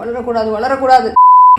வளரக்கூடாது.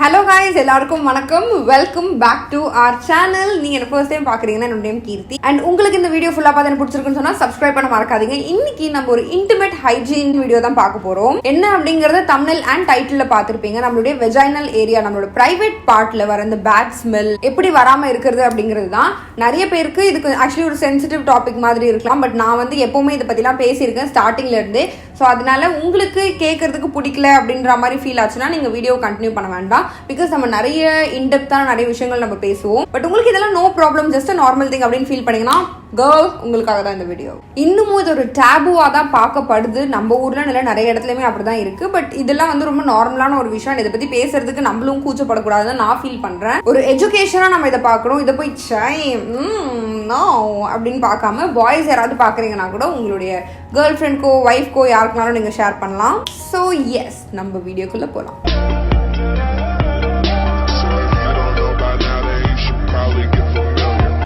Hello guys, எல்லாருக்கும் வணக்கம். Welcome back to our channel. நீங்க என்ன ஃபர்ஸ்ட் டைம் பாக்குறீங்கன்னா என்னோட நேம் கீர்த்தி. அண்ட் உங்களுக்கு இந்த வீடியோ ஃபுல்லா பார்த்து எனக்கு பிடிச்சிருக்குன்னு சொன்னா சப்ஸ்கிரைப் பண்ண மறக்காதீங்க. இன்னைக்கு நம்ம ஒரு இன்டிமேட் ஹைஜீன் வீடியோ தான் பார்க்க போறோம். என்ன அப்படிங்கறத தம்ப்நெயில் அண்ட் டைட்டில்ல பார்த்திருப்பீங்க. நம்மளுடைய வெஜைனல் ஏரியா, நம்மளோட பிரைவேட் பார்ட்ல வர இந்த பேட் ஸ்மெல் எப்படி வராம இருக்கிறது அப்படிங்கிறது தான். நிறைய பேருக்கு இதுக்கு ஆக்சுவலி ஒரு சென்சிட்டிவ் டாபிக் மாதிரி இருக்கலாம். பட் நான் வந்து எப்பவுமே இதை பத்திலாம் பேசியிருக்கேன் ஸ்டார்டிங்ல இருந்தே. ஸோ அதனால உங்களுக்கு கேட்கறதுக்கு பிடிக்கல அப்படின்ற மாதிரி ஃபீல் ஆச்சுன்னா நீங்க வீடியோ கண்டினியூ பண்ண வேண்டாம். பிகாஸ் நம்ம நிறைய இன்டெப்தான நிறைய விஷயங்கள் நம்ம பேசுவோம். பட் உங்களுக்கு இதெல்லாம் no problem, just normal thing அப்படின்னு ஃபீல் பண்ணீங்கன்னா கேர்ள் உங்களுக்காக தான் இந்த வீடியோ. இன்னமும் இது ஒரு டேபுவா தான் பார்க்கப்படுது. நம்ம ஊர்ல இல்லை நிறைய இடத்துலயுமே அப்படிதான் இருக்கு. பட் இதெல்லாம் வந்து ரொம்ப நார்மலான ஒரு விஷயம். இதை பத்தி பேசுறதுக்கு நம்மளும் கூச்சப்படக்கூடாதுன்னு நான் ஃபீல் பண்றேன். ஒரு எஜுகேஷனா நம்ம இதை பார்க்கணும். இதை போய் நோ அப்படின்னு பார்க்காம பாய்ஸ் யாராவது பாக்குறீங்கன்னா கூட உங்களுடைய கேர்ள் ஃப்ரெண்ட்கோ ஒய்ஃப்கோ யாருக்குனாலும் நீங்க ஷேர் பண்ணலாம். ஸோ எஸ், நம்ம வீடியோக்குள்ள போலாம்.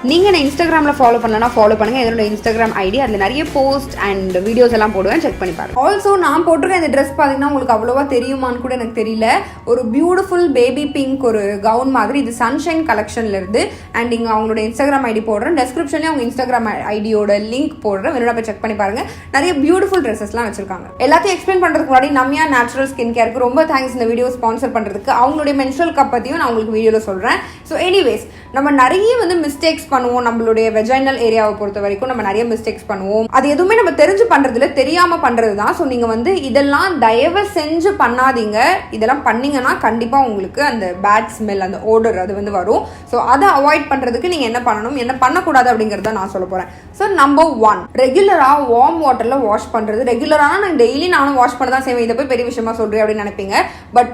நீங்க என்ன இன்ஸ்டாகிராம்ல ஃபாலோ பண்ணலன்னா ஃபாலோ பண்ணுங்க. என்னோட இன்ஸ்டாகிராம் ஐடி, அதுல நிறைய போஸ்ட் அண்ட் வீடியோஸ் எல்லாம் போடுவேன், செக் பண்ணி பாருங்க. ஆல்சோ நான் போட்டிருக்க இந்த ட்ரெஸ் பாத்தீங்கன்னா உங்களுக்கு அவ்வளவா தெரியுமான்னு கூட எனக்கு தெரியல. ஒரு பியூட்டிஃபுல் பேபி பிங்க் ஒரு கவுன் மாதிரி. இது சன்ஷைன் கலெக்ஷன்ல இருந்து. அண்ட் இங்க அவங்களோட இன்ஸ்டாகிராம் ஐடி போடுறேன், டெஸ்கிரிப்ஷன்லயும் அவங்க இன்ஸ்டாகிராம் ஐடியோட லிங்க் போடுறேன். வேணும்னா போய் செக் பண்ணி பாருங்க. நிறைய பியூட்டிஃபுல் ட்ரெஸ்ஸஸ்லாம் வச்சிருக்காங்க. எல்லாத்தையும் எக்ஸ்பிளைன் பண்றதுக்கு முன்னாடி Namyàa நேச்சுரல் ஸ்கின் கேருக்கு ரொம்ப தேங்க்ஸ் இந்த வீடியோ ஸ்பான்சர் பண்றதுக்கு. அவங்களுடைய மென்ஸ்ட்ரல் கப் பத்தியும் நான் உங்களுக்கு வீடியோல சொல்றேன். ஸோ எனிவேஸ், நம்ம நிறைய வந்து மிஸ்டேக்ஸ் பண்ணுவோம். நம்மளுடைய வெஜைனல் ஏரியாவை பொறுத்த வரைக்கும் நம்ம நிறைய மிஸ்டேக்ஸ் பண்ணுவோம். அது எதுவுமே நம்ம தெரிஞ்சு பண்றதுல தெரியாம பண்றது தான். ஸோ நீங்க வந்து இதெல்லாம் தயவு செஞ்சு பண்ணாதீங்க. இதெல்லாம் பண்ணீங்கன்னா கண்டிப்பா உங்களுக்கு அந்த பேட் ஸ்மெல், அந்த ஓடர் அது வந்து வரும். ஸோ அதை அவாய்ட் பண்றதுக்கு நீங்க என்ன பண்ணணும், என்ன பண்ணக்கூடாது அப்படிங்கறத நான் சொல்ல போறேன். ஸோ நம்பர் 1, ரெகுலரா வார்ம் வாட்டர்ல வாஷ் பண்றது. ரெகுலரான நான் டெய்லி நானும் வாஷ் பண்ண தான் செய்வேன். இதை போய் பெரிய விஷயமா சொல்றேன் அப்படின்னு நினைப்பீங்க. பட்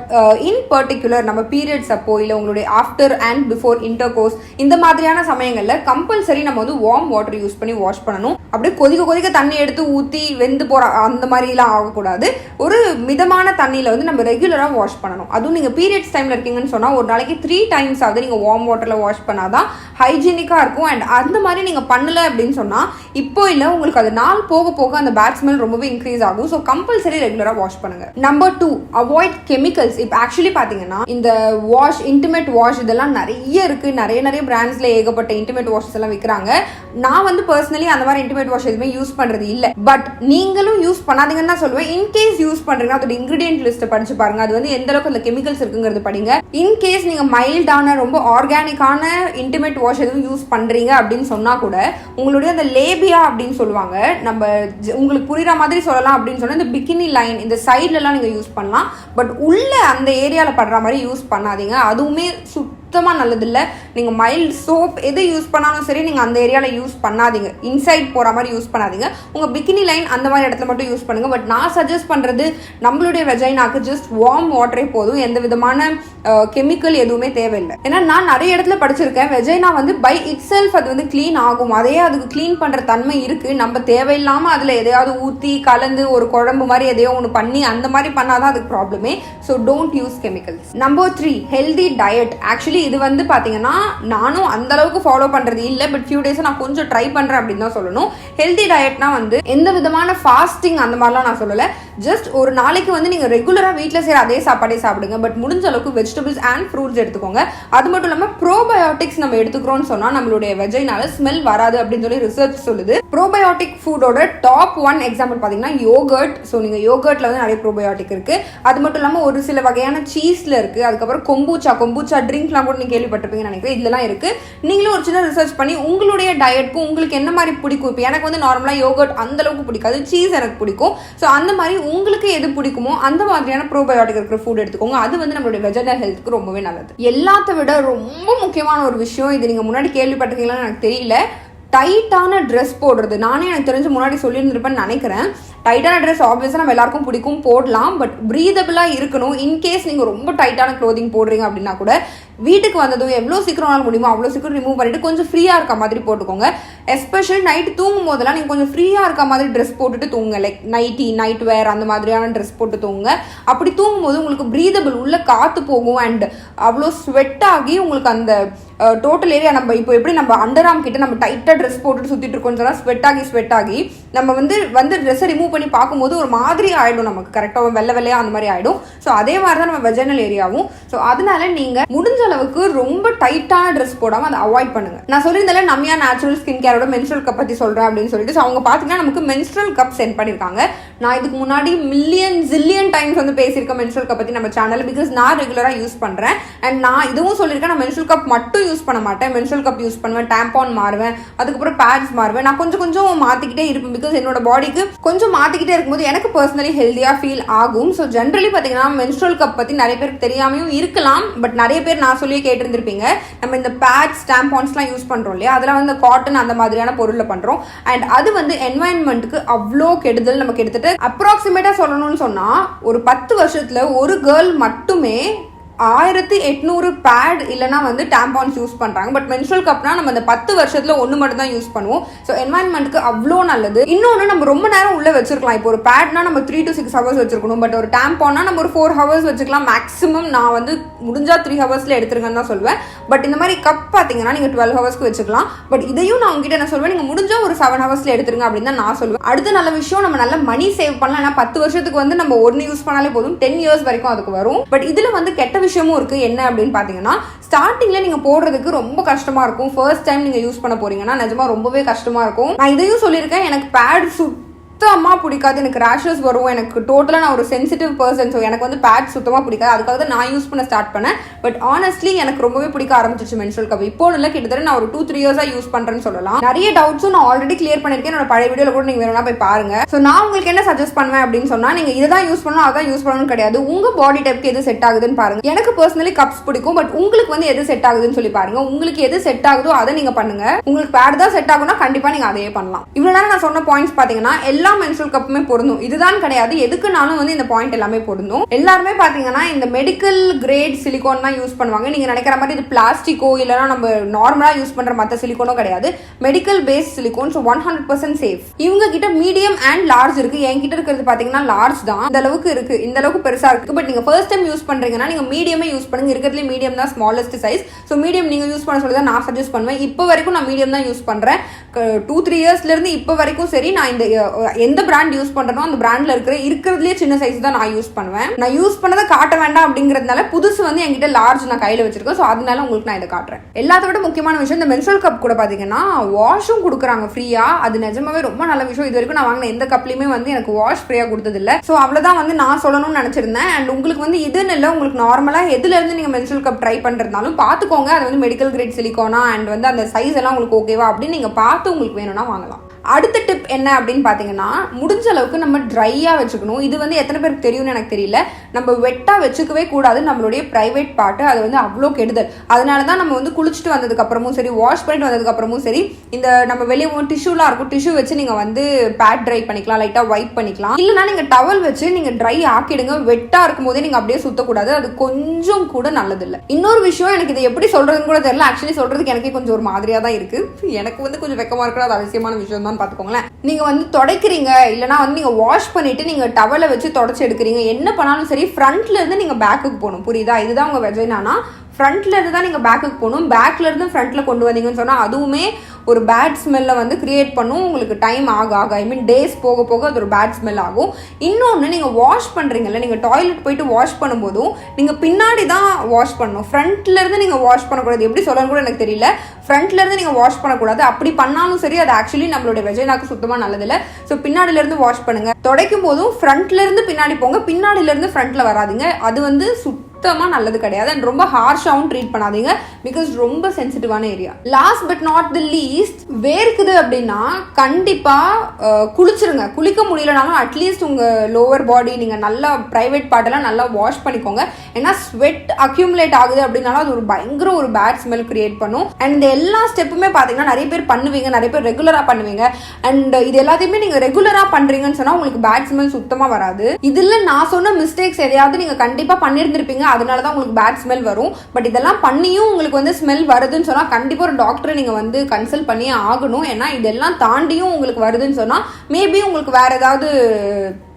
இன் பர்டிகுலர் நம்ம பீரியட்ஸ் அப்போ இல்லை உங்களுடைய ஆஃப்டர் அண்ட் பிஃபோர் இன்டர்கோர்ஸ் இந்த மாதிரியான சமயங்கள்ல கம்பல்சரி நம்ம வந்து வார்ம் வாட்டர் யூஸ் பண்ணி வாஷ் பண்ணணும். அப்படியே கொதிக்க தண்ணி எடுத்து ஊற்றி வெந்து போற அந்த மாதிரிலாம் ஆகக்கூடாது. ஒரு மிதமான தண்ணியில வந்து நம்ம ரெகுலரா வாஷ் பண்ணணும். அதுவும் நீங்க பீரியட்ஸ் டைம்ல இருக்கீங்கன்னு சொன்னா ஒரு நாளைக்கு 3 times ஆகுது நீங்க வார்ம் வாட்டர்ல வாஷ் பண்ணாதான் ஹைஜீனிக்கா இருக்கும். அண்ட் அந்த மாதிரி நீங்க பண்ணல அப்படின்னு சொன்னா இப்போ இல்ல உங்களுக்கு அது நாள் போக போக அந்த பேட் ஸ்மெல் ரொம்பவே இன்க்ரீஸ் ஆகும். ஸோ கம்பல்சரி ரெகுலரா வாஷ் பண்ணுங்க. Number 2, avoid chemicals. இப்போ ஆக்சுவலி பாத்தீங்கன்னா இந்த வாஷ், இன்டிமேட் வாஷ் இதெல்லாம் நிறைய இருக்கு. நிறைய பிராண்ட்ஸ்ல ஏகப்பட்ட இன்டிமேட் வாஷஸ் எல்லாம் விற்கிறாங்க. நான் வந்து பர்சனலி அந்த மாதிரி இன்டிமேட் வாஷ் எதுவுமே யூஸ் பண்றது இல்ல. பட் நீங்களும் யூஸ் பண்ணாதீங்கன்னு தான் சொல்லுவேன். இன்கேஸ் யூஸ் பண்றீங்கன்னா அதோட இன்கிரிடியன்ட் லிஸ்ட் படிச்சு பாருங்க. அது வந்து எந்த அளவுக்கு அந்த கெமிக்கல்ஸ் இருக்குங்கிறது படிங்க. இன்கேஸ் நீங்க மைல்டான ரொம்ப ஆர்கானிக்கான இன்டிமேட் வாஷ் எதுவும் யூஸ் பண்றீங்க அப்படின்னு சொன்னா கூட உங்களுடைய அந்த லேபியா அப்படின்னு சொல்லுவாங்க, நம்ம உங்களுக்கு புரியுற மாதிரி சொல்லலாம் அப்படின்னு சொன்னா இந்த பிகினி லைன் இந்த சைட்ல எல்லாம் நீங்க யூஸ் பண்ணலாம். பட் உள்ள அந்த ஏரியால படுற மாதிரி யூஸ் பண்ணாதீங்க. அதுவுமே சுத்தமா நல்லது இல்ல. நீங்க மைல்ட் சோப் எது யூஸ் பண்ணாலும் சரி நீங்க அந்த ஏரியால யூஸ் பண்ணாதீங்க. இன்சைட் போற மாதிரி யூஸ் பண்ணாதீங்க. உங்க பிகினி லைன் அந்த மாதிரி இடத்துல மட்டும் யூஸ் பண்ணுங்க. பட் நான் சஜஸ்ட் பண்றது நம்மளுடைய வெஜைனாக்கு ஜஸ்ட் வார்ம் வாட்டரே போதும். எந்த விதமான கெமிக்கல் எதுவுமே தேவையில்லை. ஏன்னா நான் நிறைய இடத்துல படிச்சிருக்கேன், வெஜைனா வந்து பை இட் செல்ஃப் அது வந்து கிளீன் ஆகும். அதையே அதுக்கு கிளீன் பண்ற தன்மை இருக்கு. நம்ம தேவையில்லாம அதுல எதையாவது ஊத்தி கலந்து ஒரு குழம்பு மாதிரி எதையோ ஒன்று பண்ணி அந்த மாதிரி பண்ணாதான் அதுக்கு ப்ராப்ளமே. So don't use chemicals. Number 3, healthy diet. Actually இது வந்து பாத்தீங்கன்னா நானும் அந்த அளவுக்கு ஃபாலோ பண்றது இல்லை. பட் ஃபியூ டேஸ் நான் கொஞ்சம் ட்ரை பண்றேன் அப்படின்னு தான் சொல்லணும். ஹெல்தி டயட்னா வந்து எந்த விதமான ஃபாஸ்டிங் அந்த மாதிரிலாம் நான் சொல்லல. ஜஸ்ட் ஒரு நாளைக்கு வந்து நீங்க ரெகுலரா வீட்டில் செய்யற அதே சாப்பாடே சாப்பிடுங்க. பட் முடிஞ்ச அளவுக்கு வெஜிடபிள்ஸ் அண்ட் ஃப்ரூட்ஸ் எடுத்துக்கோங்க. அது மட்டும் இல்லாம ப்ரோபயோட்டிக்ஸ் நம்ம எடுத்துக்கிறோம்னு சொன்னா நம்மளுடைய வெஜைனால ஸ்மெல் வராது அப்படின்னு சொல்லி ரிசர்ச் சொல்லுது. ப்ரோபயோட்டிக் ஃபுட்டோட டாப் 1 எக்ஸாம்பிள் பாத்தீங்கன்னா யோகர்ட். ஸோ நீங்க யோகர்ட்ல வந்து நிறைய ப்ரோபயோட்டிக் இருக்கு. அது மட்டும் இல்லாம ஒரு சில வகையான சீஸ்ல இருக்கு. அதுக்கப்புறம் கொம்பூச்சா ட்ரிங்க்லாம் கூட நீங்க கேள்விப்பட்டிருப்பீங்கன்னு நினைக்கிறேன். இதெல்லாம் இருக்கு. நீங்களும் ஒரு சின்ன ரிசர்ச் பண்ணி உங்களுடைய டயட்க்கு உங்களுக்கு என்ன மாதிரி பிடிக்கும். இப்போ எனக்கு வந்து நார்மலா யோகர்ட் அந்த அளவுக்கு பிடிக்காது, சீஸ் எனக்கு பிடிக்கும். ஸோ அந்த மாதிரி உங்களுக்கு எது பிடிக்குமோ அந்த மாதிரியான ப்ரோபயோட்டிக் இருக்கிற ஃபுட் எடுத்துக்கோங்க. அது வந்து நம்மளுடைய வெஜைனல் ஹெல்த்துக்கு ரொம்பவே நல்லது. எல்லாத்த விட ரொம்ப முக்கியமான ஒரு விஷயம், இது நீங்க முன்னாடி கேள்விப்பட்டிருக்கீங்களான்னு எனக்கு தெரியல, டைட்டான ட்ரெஸ் போடுறது. நானே எனக்கு தெரிஞ்சு முன்னாடி சொல்லியிருந்திருப்பேன்னு நினைக்கிறேன். டைட்டான ட்ரெஸ் ஆப்வியஸாக நம்ம எல்லாருக்கும் பிடிக்கும், போடலாம். பட் ப்ரீதபிளாக இருக்கணும். இன்கேஸ் நீங்கள் ரொம்ப டைட்டான க்ளோதிங் போடுறீங்க அப்படின்னா கூட வீட்டுக்கு வந்ததும் எவ்வளோ சீக்கிரம் முடியுமோ அவ்வளோ சீக்கிரம் ரிமூவ் பண்ணிட்டு கொஞ்சம் ஃப்ரீயாக இருக்க மாதிரி போட்டுக்கோங்க. எஸ்பெஷலி நைட்டு தூங்கும் போதெல்லாம் நீங்கள் கொஞ்சம் ஃப்ரீயாக இருக்க மாதிரி ட்ரெஸ் போட்டுட்டு தூங்குங்க. லைக் நைட்டி, நைட் வேர் அந்த மாதிரியான ட்ரெஸ் போட்டு தூங்குங்க. அப்படி தூங்கும்போது உங்களுக்கு ப்ரீதபிள் உள்ள காற்று போகும். அண்ட் அவ்வளோ ஸ்வெட் ஆகி உங்களுக்கு அந்த டோட்டல் ஏரியா நம்ம இப்போ எப்படி நம்ம அண்டர் ஆர்ம் கிட்ட நம்ம டைட்டாக ட்ரெஸ் போட்டுட்டு சுற்றிட்டு இருக்கோம்னு சொன்னால் ஸ்வெட் ஆகி நம்ம வந்து ட்ரெஸ்ஸை ரிமூவ் பண்ணி பார்க்கும்போது ஒரு மாதிரி ஆகிடும், நமக்கு கரெக்டாக வெள்ளையாக அந்த மாதிரி ஆகிடும். ஸோ அதே மாதிரி தான் நம்ம வெஜினல் ஏரியாவும். ஸோ அதனால நீங்கள் முடிஞ்ச அளவுக்கு ரொம்ப டைட்டான ட்ரெஸ் போடாமல் அதை அவாய்ட் பண்ணுங்கள். நான் சொல்லியிருந்தால நம்யா நேச்சுரல் ஸ்கின் கேரோட மென்ஸ்ட்ரல் கப் பற்றி சொல்கிறேன் அப்படின்னு சொல்லிட்டு. ஸோ அவங்க பார்த்தீங்கன்னா நமக்கு மென்ஸ்ட்ரல் கப் சென்ட் பண்ணியிருக்காங்க. நான் இதுக்கு முன்னாடி ஜில்லியன் டைம்ஸ் வந்து பேசியிருக்கேன் மென்ஸ்ட்ரல் கப் பற்றி நம்ம சேனல், பிகாஸ் நான் ரெகுலராக யூஸ் பண்ணுறேன். அண்ட் நான் இதுவும் சொல்லியிருக்கேன், நான் மென்ஸ்ட்ரல் கப் மட்டும் யூஸ் பண்ண மாட்டேன், மென்ஸ்ட்ரல் கப் யூஸ் பண்ணுவேன், டேம்பான் மாறுவேன், அதுக்கப்புறம் பேட்ஸ் மாறுவேன். நான் கொஞ்சம் மாற்றிக்கிட்டே இருப்பேன், பிகாஸ் என்னோட பாடிக்கு கொஞ்சம் மாற்றிக்கிட்டே இருக்கும்போது எனக்கு பர்சனலி ஹெல்த்தியாக ஃபீல் ஆகும். ஸோ ஜென்ரலி பார்த்தீங்கன்னா மென்ஸ்ட்ரல் கப் பற்றி நிறைய பேருக்கு தெரியாமையும் இருக்கலாம். பட் நிறைய பேர் நான் சொல்லியே கேட்டிருந்திருப்பீங்க. நம்ம இந்த பேட்ஸ் டேம்பான்ஸ்லாம் யூஸ் பண்ணுறோம் இல்லையா, அதெல்லாம் வந்து காட்டன் அந்த மாதிரியான பொருளில் பண்ணுறோம். அண்ட் அது வந்து என்வாயன்மெண்ட்டுக்கு அவ்வளோ கெடுதல். நம்ம கிட்டத்தட்ட அப்ராக்சிமேட்டாக சொல்லணும்னு சொன்னால் ஒரு 10 வருஷத்தில் ஒரு கேர்ள் மட்டுமே 1800 பேட் இல்லைனா வந்து டேம்பான்ஸ் யூஸ் பண்ணுறாங்க. பட் மென்ஸ்ட்ரல் கப்னா நம்ம அந்த 10 வருஷத்தில் ஒன்று மட்டும் தான் யூஸ் பண்ணுவோம். ஸோ என்வாயன்மெண்ட்டுக்கு அவ்வளோ நல்லது. இன்னொன்று நம்ம ரொம்ப நேரம் உள்ளே வச்சிருக்கலாம். இப்போ ஒரு பேட்னா நம்ம 3 to 6 ஹவர்ஸ் வச்சிருக்கணும். பட் ஒரு டேம்பான்னா நம்ம ஒரு 4 ஹவர்ஸ் வச்சுக்கலாம் மேக்ஸிமம். நான் வந்து முடிஞ்சால் 3 ஹவர்ஸில் எடுத்துருங்கன்னு தான் சொல்வேன். பட் இந்த மாதிரி கப் பார்த்தீங்கன்னா நீங்கள் 12 ஹவர்ஸ்க்கு வச்சுக்கலாம். பட் இதையும் நான் உங்ககிட்ட என்ன சொல்வேன், நீங்கள் முடிஞ்சால் ஒரு 7 ஹவர்ஸில் எடுத்துருங்க அப்படின்னு தான் நான் சொல்லுவேன். அடுத்த நல்ல விஷயம், நம்ம நல்ல மணி சேவ் பண்ணலாம். ஏன்னா 10 வருஷத்துக்கு வந்து நம்ம ஒன்று யூஸ் பண்ணாலே போதும், 10 இயர்ஸ் வரைக்கும் அதுக்கு வரும். பட் இதில் வந்து கெட்ட விஷயமும் இருக்கு. என்ன அப்படின்னு பாத்தீங்கன்னா, ஸ்டார்டிங்ல நீங்க போடுறதுக்கு ரொம்ப கஷ்டமா இருக்கும். ஃபர்ஸ்ட் டைம் நீங்க யூஸ் பண்ண போறீங்கன்னா நிஜமா ரொம்பவே கஷ்டமா இருக்கும். நான் இதையும் சொல்லியிருக்கேன், எனக்கு பேட் சுத்தமாக பிடிக்காது, எனக்கு ரேஷஸ் வரும், எனக்கு டோட்டலாக நான் ஒரு சென்சிட்டிவ் பர்சன். ஸோ எனக்கு வந்து பேட் சுத்தமாக பிடிக்காது. அதுக்காக தான் நான் யூஸ் பண்ண ஸ்டார்ட் பண்ணேன். பட் ஆனஸ்ட்லி எனக்கு ரொம்பவே பிடிக்க ஆரம்பிச்சிச்சு மென்ஸ்ட்ரல் கப். இப்போ இல்லை, கிட்டத்தட்ட நான் ஒரு 2-3 இயர்ஸாக யூஸ் பண்ணுறேன்னு சொல்லலாம். நிறைய டவுட்ஸும் நான் ஆல்ரெடி கிளியர் பண்ணியிருக்கேன். என்னோட பழைய வீடியோவில் கூட நீங்கள் வேணும்னா போய் பாருங்க. ஸோ நான் உங்களுக்கு என்ன சஜஸ்ட் பண்ணுவேன் அப்படின்னு சொன்னால், நீங்கள் இதை தான் யூஸ் பண்ணணும் அதான் யூஸ் பண்ணணும்னு கிடையாது. உங்கள் பாடி டைப்க்கு எது செட் ஆகுதுன்னு பாருங்க. எனக்கு பர்சனலி கப்ஸ் பிடிக்கும். பட் உங்களுக்கு வந்து எது செட் ஆகுதுன்னு சொல்லி பாருங்க. உங்களுக்கு எது செட் ஆகுதோ அதை நீங்கள் பண்ணுங்க. உங்களுக்கு பேட் தான் செட் ஆகும்னா கண்டிப்பாக நீங்கள் அதையே பண்ணலாம். இவ்வளோ நேரம் நான் சொன்ன பாயிண்ட்ஸ் பார்த்தீங்கன்னா எல்லா மென்ஸ்ட்ரல் கப்புமே பொருந்தும். இதுதான் கிடையாது, எதுக்குனாலும் வந்து இந்த பாயிண்ட் எல்லாமே பொருந்தும். எல்லாருமே பாத்தீங்கன்னா இந்த மெடிக்கல் கிரேட் சிலிகான் தான் யூஸ் பண்ணுவாங்க. நீங்க நினைக்கிற மாதிரி இது பிளாஸ்டிக்கோ இல்லைன்னா நம்ம நார்மலா யூஸ் பண்ற மற்ற சிலிகானோ கிடையாது. Medical based silicone. So 100% safe. இவங்க கிட்ட மீடியம் அண்ட் லார்ஜ் இருக்கு. என்கிட்ட இருக்கிறது பாத்தீங்கன்னா லார்ஜ் தான். இந்த அளவுக்கு இருக்கு, இந்த அளவுக்கு பெருசா இருக்கு. பட் நீங்க ஃபர்ஸ்ட் டைம் யூஸ் பண்றீங்கன்னா நீங்க மீடியமே யூஸ் பண்ணுங்க. இருக்கிறதுல மீடியம் தான் ஸ்மாலஸ்ட் சைஸ். ஸோ மீடியம் நீங்க யூஸ் பண்ண சொல்லி தான் நான் சஜஸ்ட் பண்ணுவேன். இப்போ வரைக்கும் நான் மீடியம் தான் யூஸ் பண்றேன். 2-3 இயர்ஸ்ல இருந்து இப்போ வரைக்கும் சரி. நான் இந்த எந்த பிராண்ட் யூஸ் பண்றேனோ அந்த பிராண்ட்ல இருக்கிறதுலயே சின்ன சைஸ் தான் நான் யூஸ் பண்ணுவேன். நான் யூஸ் பண்ணதை காட்ட வேண்டாம் அப்படிங்கிறதுனால புதுசு வந்து என்கிட்ட லார்ஜ் நான் கையில வச்சிருக்கேன். ஸோ அதனால உங்களுக்கு நான் இதை காட்டுறேன். எல்லாத்த விட முக்கியமான விஷயம், இந்த மென்ஸ்ட்ரல் கப் கூட பாத்தீங்கன்னா வாஷும் கொடுக்குறாங்க ஃப்ரீயா. அது நிஜமாவே ரொம்ப நல்ல விஷயம். இது வரைக்கும் நான் வாங்கின எந்த கப்லயுமே வந்து எனக்கு வாஷ் ஃப்ரீயா கொடுத்தது இல்லை. ஸோ அவ்வளவுதான் வந்து நான் சொல்லணும்னு நினைச்சிருந்தேன். அண்ட் உங்களுக்கு வந்து இதுன்னு இல்லை, உங்களுக்கு நார்மலா எதுல இருந்து நீங்க மென்ஸ்ட்ரல் கப் ட்ரை பண்றதுனாலும் பாத்துக்கோங்க. அது வந்து மெடிக்கல் கிரேட் சிலிகானா அண்ட் வந்து அந்த சைஸ் எல்லாம் உங்களுக்கு ஓகேவா அப்படின்னு நீங்க பார்த்து உங்களுக்கு வேணும்னா வாங்கலாம். அடுத்த டிப் என்ன அப்படின்னு பார்த்தீங்கன்னா, முடிஞ்ச அளவுக்கு நம்ம ட்ரையாக வச்சுக்கணும். இது வந்து எத்தனை பேருக்கு தெரியும்னு எனக்கு தெரியல. நம்ம வெட்டாக வச்சுக்கவே கூடாது நம்மளுடைய ப்ரைவேட் பார்ட்டு. அது வந்து அவ்வளோ கெடுதல். அதனால தான் நம்ம வந்து குளிச்சுட்டு வந்ததுக்கப்புறமும் சரி, வாஷ் பண்ணிட்டு வந்ததுக்கப்புறமும் சரி, இந்த நம்ம வெளியே டிஷ்யூலாம் இருக்கும், டிஷ்யூ வச்சு நீங்கள் வந்து பேட் ட்ரை பண்ணிக்கலாம், லைட்டாக வைப் பண்ணிக்கலாம். இல்லைனா நீங்கள் டவல் வச்சு நீங்கள் ட்ரை ஆக்கிடுங்க. வெட்டாக இருக்கும் போதே நீங்கள் அப்படியே சுற்றக்கூடாது. அது கொஞ்சம் கூட நல்லதில்லை. இன்னொரு விஷயம், எனக்கு இதை எப்படி சொல்கிறதுன்னு கூட தெரியல. ஆக்சுவலி சொல்கிறதுக்கு எனக்கே கொஞ்சம் ஒரு மாதிரியாக தான் இருக்குது. எனக்கு வந்து கொஞ்சம் வெக்கமாக இருக்கிற அது அவசியமான விஷயம் தான் பாத்துக்கோங்களேன். நீங்க வந்து துடைக்கிறீங்க, இல்லனா வந்து நீங்க வாஷ் பண்ணிட்டு நீங்க டவலை வச்சு தொடச்சு எடுக்கிறீங்க, என்ன பண்ணாலும் சரி ஃப்ரண்ட்ல இருந்து நீங்க பேக்குக்கு போகணும். புரியுதா? இதுதான் உங்க வெஜைனானா ஃப்ரண்ட்ல இருந்து தான் நீங்க பேக்குக்கு போகணும். பேக்ல இருந்து ஃப்ரண்ட்ல கொண்டு வந்தீங்கன்னு சொன்னா அதுவுமே ஒரு பேட் ஸ்மெல்ல வந்து கிரியேட் பண்ணும். உங்களுக்கு டைம் ஆக ஐ மீன் டேஸ் போக போக அது ஒரு பேட் ஸ்மெல் ஆகும். இன்னொன்று, நீங்கள் வாஷ் பண்ணுறீங்கல்ல, நீங்கள் டாய்லெட் போயிட்டு வாஷ் பண்ணும்போதும் நீங்கள் பின்னாடி தான் வாஷ் பண்ணணும். ஃப்ரண்ட்ல இருந்து நீங்கள் வாஷ் பண்ணக்கூடாது. எப்படி சொல்லணும் கூட எனக்கு தெரியல. ஃப்ரண்ட்ல இருந்து நீங்கள் வாஷ் பண்ணக்கூடாது. அப்படி பண்ணாலும் சரி, அது ஆக்சுவலி நம்மளுடைய வெஜைனாக்கு சுத்தமாக நல்லதில்லை. ஸோ பின்னாடில இருந்து வாஷ் பண்ணுங்க. துடைக்கும் போதும் ஃப்ரண்ட்ல இருந்து பின்னாடி போங்க, பின்னாடில இருந்து ஃப்ரண்ட்ல வராதிங்க. அது வந்து சுத்தமா நல்லது கிடையாது. அண்ட் ரொம்ப ஹார்ஷாவும் ட்ரீட் பண்ணாதீங்க, பிகாஸ் ரொம்ப சென்சிட்டிவான area. Last but not the least, வேர்க்குது அப்படின்னா கண்டிப்பா குளிச்சிருங்க. குளிக்க முடியலனாலும் அட்லீஸ்ட் உங்க லோவர் பாடி நீங்க நல்லா பிரைவேட் பார்ட் எல்லாம் நல்லா வாஷ் பண்ணிக்கோங்க. ஏன்னா ஸ்வெட் அக்யூமுலேட் ஆகுது அப்படின்னாலும் அது ஒரு பயங்கர ஒரு பேட் ஸ்மெல் கிரியேட் பண்ணும். அண்ட் இந்த எல்லா ஸ்டெப்புமே பாத்தீங்கன்னா நிறைய பேர் பண்ணுவீங்க, நிறைய பேர் ரெகுலரா பண்ணுவீங்க. அண்ட் இது எல்லாத்தையுமே நீங்க ரெகுலரா பண்றீங்கன்னு சொன்னா உங்களுக்கு பேட் ஸ்மெல் சுத்தமா வராது. இதுல நான் சொன்ன மிஸ்டேக்ஸ் எதையாவது நீங்க கண்டிப்பா பண்ணிருந்திருப்பீங்க, அதனாலதான் உங்களுக்கு பேட் ஸ்மெல் வரும். பட் இதெல்லாம் பண்ணியும் உங்களுக்கு வந்து ஸ்மெல் வருதுன்னு சொன்னா கண்டிப்பா ஒரு டாக்டரை நீங்க வந்து கன்சல்ட் பண்ணியே ஆகணும். ஏன்னா இதெல்லாம் தாண்டியும் உங்களுக்கு வருதுன்னு சொன்னா மேபி உங்களுக்கு வேற ஏதாவது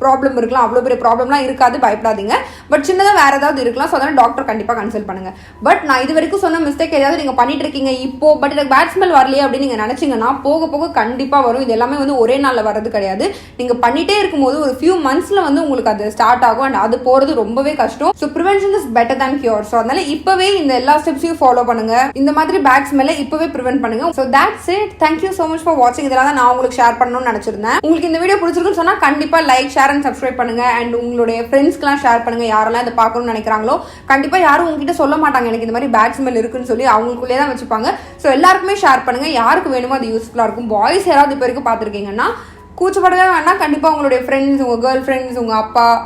ப்ராப்ளம் இருக்கலாம், அவ்வளோ பெரிய ப்ராப்ளம்லாம் இருக்காது, பயப்படாதீங்க. பட் சின்னதாக வேறு ஏதாவது இருக்கலாம். ஸோ அதனால் டாக்டர் கண்டிப்பாக கன்சல்ட் பண்ணுங்கள். பட் நான் இது வரைக்கும் சொன்ன மிஸ்டேக் ஏதாவது நீங்கள் பண்ணிட்டு இருக்கீங்க இப்போ, பட் எனக்கு பேட் ஸ்மெல் வரலையே அப்படின்னு நீங்கள் நினச்சிங்கன்னா போக போக கண்டிப்பாக வரும். இது எல்லாமே வந்து ஒரே நாளில் வர்றது கிடையாது. நீங்கள் பண்ணிகிட்டே இருக்கும்போது ஒரு ஃபியூ மந்த்ஸில் வந்து உங்களுக்கு அது ஸ்டார்ட் ஆகும். அண்ட் அது போகிறது ரொம்பவே கஷ்டம். So prevention is better than cure. So அதனால இப்போவே இந்த எல்லா ஸ்டெப்ஸையும் ஃபாலோ பண்ணுங்க. இந்த மாதிரி பேட் ஸ்மெல்லை இப்போவே ப்ரிவென்ட் பண்ணுங்க. So that's it. Thank you so much for வாட்சிங். இதெல்லாம் தான் நான் உங்களுக்கு ஷேர் பண்ணணும்னு நினச்சிருந்தேன். உங்களுக்கு இந்த வீடியோ பிடிச்சிருக்குன்னு சொன்னால் கண்டிப்பாக லைக், ஷேர் அண்ட் சப்ஸ்கிரைப் பண்ணுங்க. அண்ட் உங்களுடைய ஃப்ரெண்ட்ஸ்க்குலாம் ஷேர் பண்ணுங்க. யாரெல்லாம் இதை பார்க்கணும்னு நினைக்கிறாங்களோ கண்டிப்பாக யாரும் உங்ககிட்ட சொல்ல மாட்டாங்க எனக்கு இந்த மாதிரி பேட் ஸ்மெல் இருக்குன்னு சொல்லி, அவங்களுக்குள்ளே தான் வச்சுப்பாங்க. ஸோ எல்லாருக்குமே ஷேர் பண்ணுங்க. யாருக்கு வேணுமோ அது யூஸ்ஃபுல்லாக இருக்கும். பாய்ஸ் யாராவது இப்போ வரைக்கும் பார்த்துருக்கீங்கன்னா கூச்சப்படவே வேண்டாம். கண்டிப்பாக உங்களுடைய ஃப்ரெண்ட்ஸ், உங்கள் கேர்ள் ஃப்ரெண்ட்ஸ், உங்கள்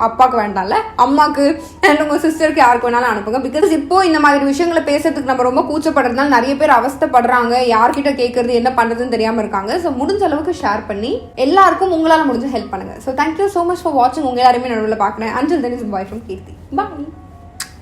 அப்பாவுக்கு வேண்டாம்ல, அம்மாவுக்கு அண்ட் உங்கள் சிஸ்டருக்கு யாருக்கு வேணாலும் அனுப்புங்க. பிகாஸ் இப்போ இந்த மாதிரி விஷயங்களை பேசுறதுக்கு நம்ம ரொம்ப கூச்சப்படுறதுனால நிறைய பேர் அவஸ்தைப்படுறாங்க. யார்கிட்ட கேட்கறது, என்ன பண்ணுறதுன்னு தெரியாமல் இருக்காங்க. ஸோ முடிஞ்ச அளவுக்கு ஷேர் பண்ணி எல்லாருக்கும் உங்களால் முடிஞ்ச ஹெல்ப் பண்ணுங்க. So thank you so much for வாட்சிங். உங்கள் எல்லாருமே நடுவில் பார்க்குறேன். Until then is bye from Keerthi. Bye.